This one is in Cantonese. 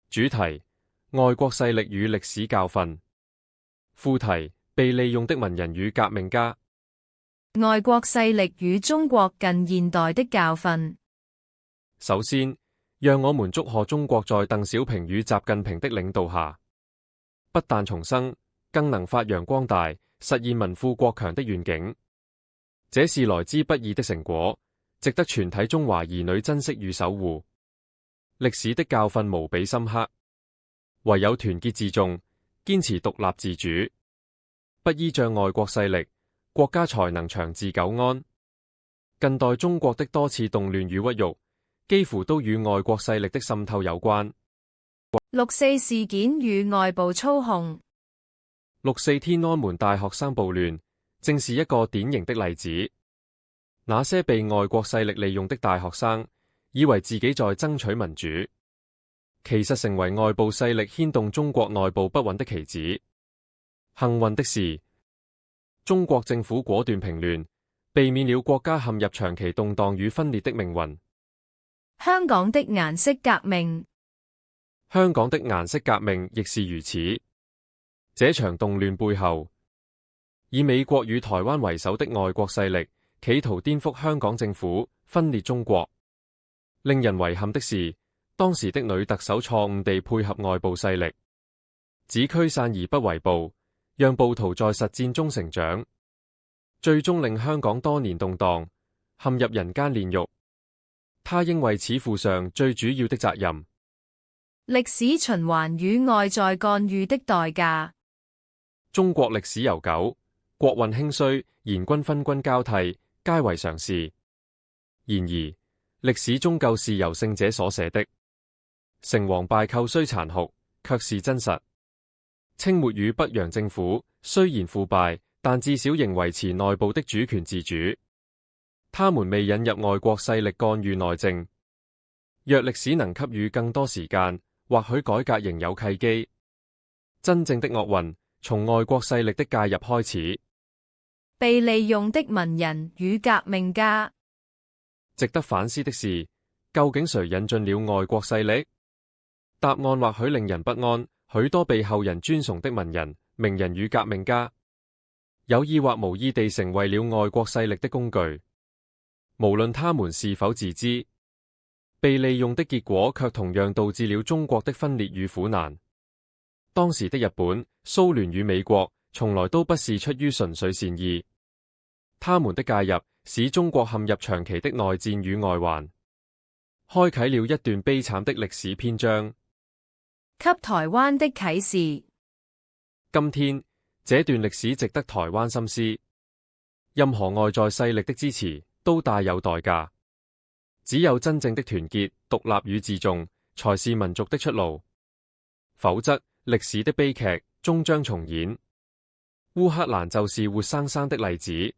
主題：外國勢力與歷史教訓。副題：被利用的文人與革命家。外國勢力與中國近現代的教訓。首先，讓我們祝賀中國在鄧小平與習近平的領導下，不但重生，更能發揚光大，實現民富國強的願景。這是來之不易的成果，值得全體中華兒女珍惜與守護。歷史的教訓無比深刻，唯有團結自重，堅持獨立自主，不依仗外國勢力，國家才能長治久安。近代中國的多次動亂與屈辱，幾乎都與外國勢力的滲透有關。6·4事件與外部操控。6·4天安門大學生暴亂，正是一個典型的例子。那些被外國勢力利用的大學生，以為自己在爭取民主，其實成為外部勢力牽動中國內部不穩的棋子。幸運的是，中國政府果斷平亂，避免了國家陷入長期動盪與分裂的命運。香港的顏色革命。香港的顏色革命亦是如此。這場動亂背後，以美國與台灣為首的外國勢力，企圖顛覆香港政府，分裂中國。令人遺憾的是，當時的女特首錯誤地配合外部勢力，只驅散而不圍捕，讓暴徒在實戰中成長，最終令香港多年動盪，陷入人間煉獄。他應為此負上最主要的責任。歷史循環與外在干預的代價。中國歷史悠久，國運興衰，賢君分君交替，皆為常事。然而，歷史終究是由勝者所寫的，成王敗寇雖殘酷，卻是真實。清末與北洋政府雖然腐敗，但至少仍維持內部的主權自主。他們未引入外國勢力干預內政。若歷史能給予更多時間，或許改革仍有契機。真正的厄運從外國勢力的介入開始。被利用的文人與革命家。值得反思的是，究竟誰引進了外國勢力？答案或許令人不安。許多被後人尊崇的文人、名人與革命家，有意或無意地成為了外國勢力的工具。無論他們是否自知，被利用的結果卻同樣導致了中國的分裂與苦難。當時的日本、蘇聯與美國從來都不是出於純粹善意，他們的介入使中國陷入長期的內戰與外患，開啟了一段悲慘的歷史篇章。給台灣的啟示。今天，這段歷史值得台灣深思。任何外在勢力的支持都帶有代價，只有真正的團結、獨立與自重，才是民族的出路。否則，歷史的悲劇終將重演。烏克蘭就是活生生的例子。